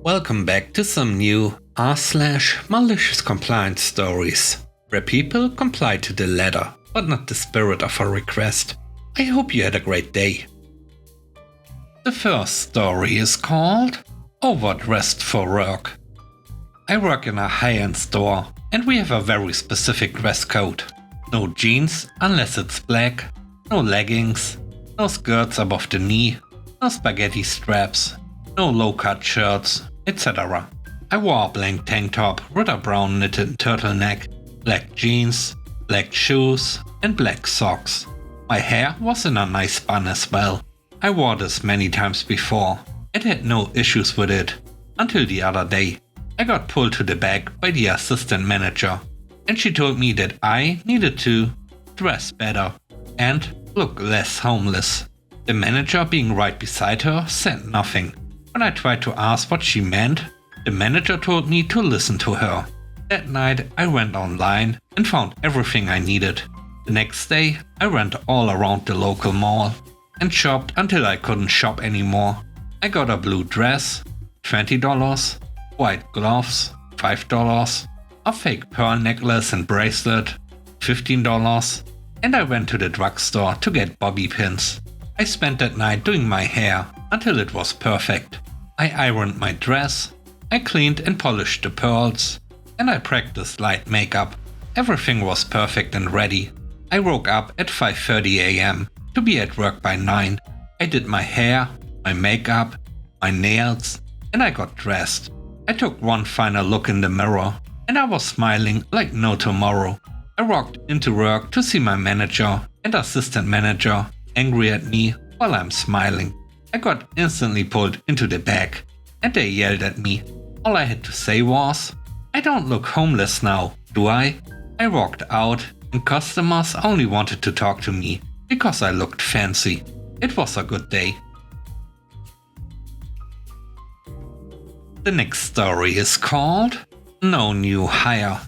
Welcome back to some new r/malicious compliance stories, where people comply to the letter, but not the spirit of a request. I hope you had a great day. The first story is called Overdressed for Work. I work in a high-end store, and we have a very specific dress code. No jeans unless it's black, no leggings, no skirts above the knee, no spaghetti straps, no low-cut shirts, etc. I wore a blank tank top with a brown knitted turtleneck, black jeans, black shoes, and black socks. My hair was in a nice bun as well. I wore this many times before and had no issues with it, until the other day. I got pulled to the back by the assistant manager, and she told me that I needed to dress better and look less homeless. The manager, being right beside her, said nothing. When I tried to ask what she meant, the manager told me to listen to her. That night I went online and found everything I needed. The next day I went all around the local mall and shopped until I couldn't shop anymore. I got a blue dress, $20, white gloves, $5, a fake pearl necklace and bracelet, $15, and I went to the drugstore to get bobby pins. I spent that night doing my hair until it was perfect. I ironed my dress, I cleaned and polished the pearls, and I practiced light makeup. Everything was perfect and ready. I woke up at 5:30 a.m. to be at work by 9. I did my hair, my makeup, my nails, and I got dressed. I took one final look in the mirror, and I was smiling like no tomorrow. I walked into work to see my manager and assistant manager angry at me while I'm smiling. I got instantly pulled into the back, and they yelled at me. All I had to say was, "I don't look homeless now, do I?" I walked out, and customers only wanted to talk to me because I looked fancy. It was a good day. The next story is called No New Hire.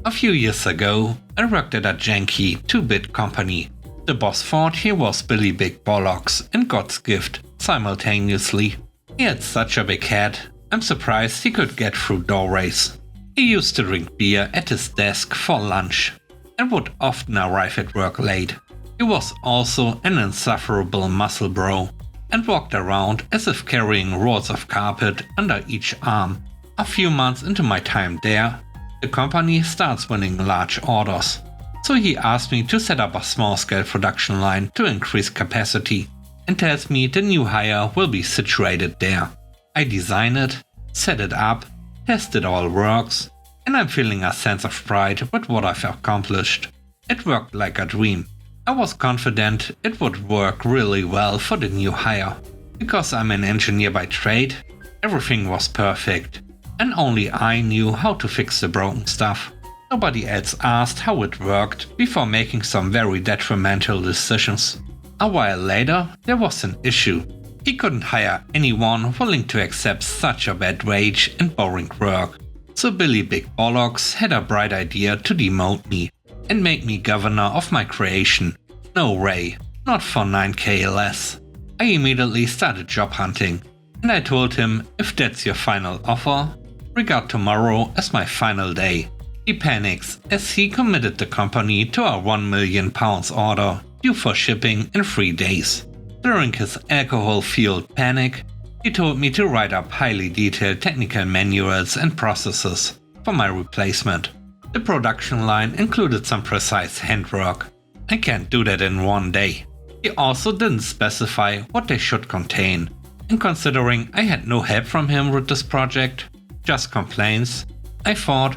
A few years ago, I worked at a janky 2-bit company. The boss thought he was Billy Big Bollocks and God's gift simultaneously. He had such a big head, I'm surprised he could get through doorways. He used to drink beer at his desk for lunch and would often arrive at work late. He was also an insufferable muscle bro and walked around as if carrying rolls of carpet under each arm. A few months into my time there, the company starts winning large orders. So he asked me to set up a small-scale production line to increase capacity and tells me the new hire will be situated there. I design it, set it up, test it all works, and I'm feeling a sense of pride with what I've accomplished. It worked like a dream. I was confident it would work really well for the new hire. Because I'm an engineer by trade, everything was perfect, and only I knew how to fix the broken stuff. Nobody else asked how it worked before making some very detrimental decisions. A while later, there was an issue. He couldn't hire anyone willing to accept such a bad wage and boring work. So Billy Big Bollocks had a bright idea to demote me and make me governor of my creation. No way, not for 9k less. I immediately started job hunting, and I told him, if that's your final offer, regard tomorrow as my final day. He panics as he committed the company to a £1 million order due for shipping in 3 days. During his alcohol-fueled panic, he told me to write up highly detailed technical manuals and processes for my replacement. The production line included some precise handwork. I can't do that in 1 day. He also didn't specify what they should contain, and considering I had no help from him with this project, just complaints, I thought,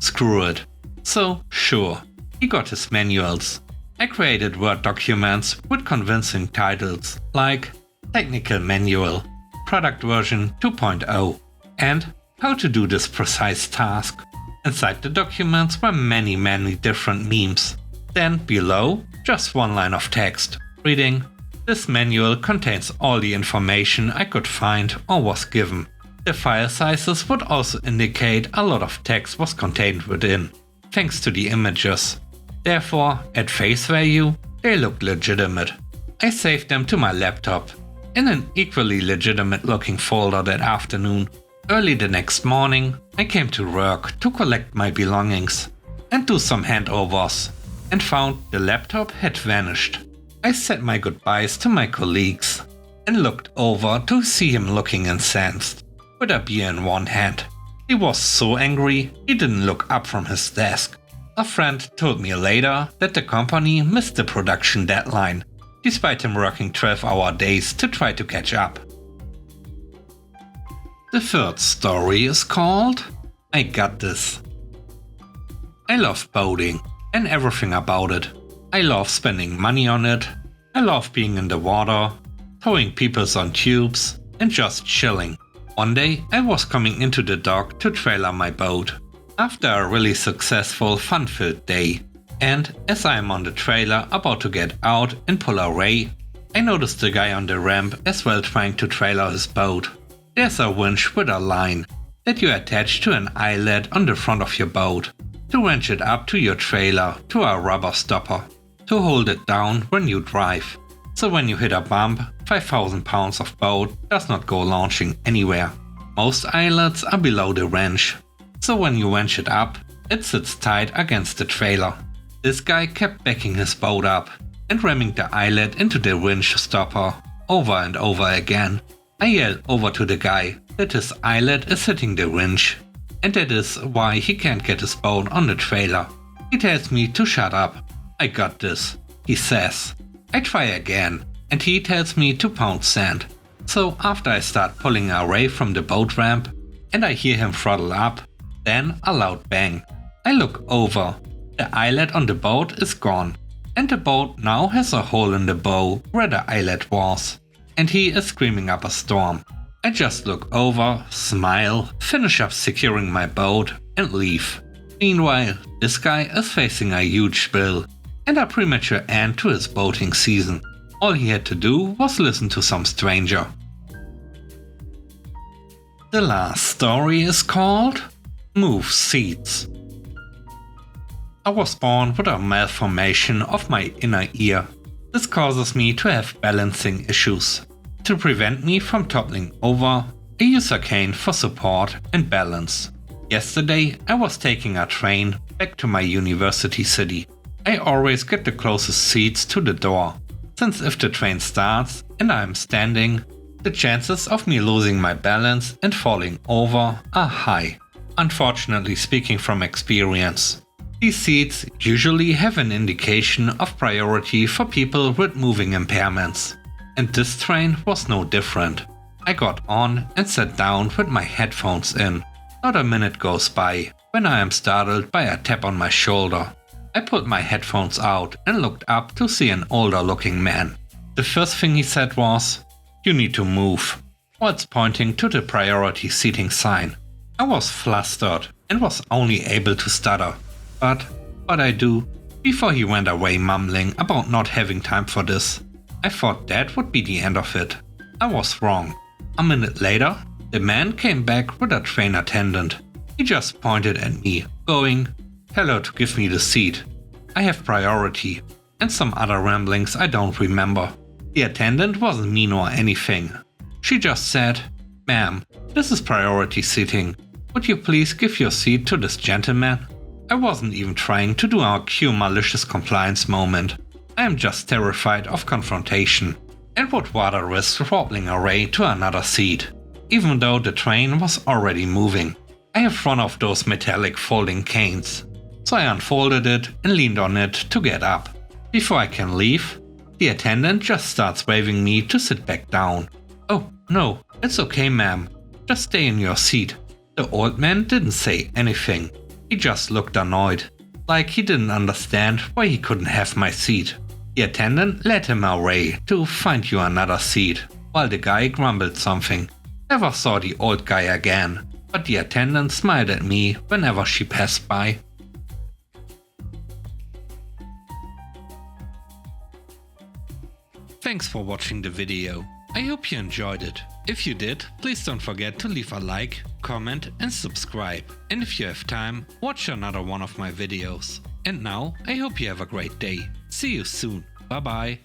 screw it. So, sure, he got his manuals. I created Word documents with convincing titles like Technical Manual, Product Version 2.0, and How to Do This Precise Task. Inside the documents were many different memes. Then below, just one line of text, reading, "This manual contains all the information I could find or was given." The file sizes would also indicate a lot of text was contained within, thanks to the images. Therefore, at face value, they looked legitimate. I saved them to my laptop in an equally legitimate looking folder that afternoon. Early the next morning, I came to work to collect my belongings and do some handovers, and found the laptop had vanished. I said my goodbyes to my colleagues and looked over to see him looking incensed, with a beer in one hand. He was so angry he didn't look up from his desk. A friend told me later that the company missed the production deadline, despite him working 12-hour days to try to catch up. The third story is called I Got This. I love boating and everything about it. I love spending money on it. I love being in the water, towing people on tubes, and just chilling. One day I was coming into the dock to trailer my boat after a really successful fun-filled day, and as I am on the trailer about to get out and pull away, I noticed the guy on the ramp as well trying to trailer his boat. There's a winch with a line that you attach to an eyelet on the front of your boat to winch it up to your trailer to a rubber stopper to hold it down when you drive. So when you hit a bump, 5,000 pounds of boat does not go launching anywhere. Most eyelets are below the winch, so when you winch it up, it sits tight against the trailer. This guy kept backing his boat up and ramming the eyelet into the winch stopper over and over again. I yell over to the guy that his eyelet is hitting the winch, and that is why he can't get his boat on the trailer. He tells me to shut up. I got this, he says. I try again, and he tells me to pound sand. So after I start pulling away from the boat ramp, and I hear him throttle up, then a loud bang. I look over. The eyelet on the boat is gone, and the boat now has a hole in the bow where the eyelet was, and he is screaming up a storm. I just look over, smile, finish up securing my boat, and leave. Meanwhile, this guy is facing a huge bill and a premature end to his boating season. All he had to do was listen to some stranger. The last story is called Move Seats. I was born with a malformation of my inner ear. This causes me to have balancing issues. To prevent me from toppling over, I use a cane for support and balance. Yesterday I was taking a train back to my university city. I always get the closest seats to the door, since if the train starts and I am standing, the chances of me losing my balance and falling over are high. Unfortunately, speaking from experience. These seats usually have an indication of priority for people with moving impairments. And this train was no different. I got on and sat down with my headphones in. Not a minute goes by when I am startled by a tap on my shoulder. I pulled my headphones out and looked up to see an older looking man. The first thing he said was, "You need to move," whilst pointing to the priority seating sign. I was flustered and was only able to stutter. But what I do, before he went away mumbling about not having time for this. I thought that would be the end of it. I was wrong. A minute later, the man came back with a train attendant. He just pointed at me, going, "Tell her to give me the seat. I have priority," and some other ramblings I don't remember. The attendant wasn't mean or anything. She just said, "Ma'am, this is priority seating. Would you please give your seat to this gentleman?" I wasn't even trying to do our cue malicious compliance moment. I am just terrified of confrontation and would rather risk wobbling away to another seat, even though the train was already moving. I have one of those metallic folding canes, so I unfolded it and leaned on it to get up. Before I can leave, the attendant just starts waving me to sit back down. "Oh, no, it's okay, ma'am. Just stay in your seat." The old man didn't say anything. He just looked annoyed, like he didn't understand why he couldn't have my seat. The attendant led him away to find you another seat, while the guy grumbled something. Never saw the old guy again, but the attendant smiled at me whenever she passed by. Thanks for watching the video. I hope you enjoyed it. If you did, please don't forget to leave a like, comment and subscribe. And if you have time, watch another one of my videos. And now, I hope you have a great day. See you soon. Bye bye.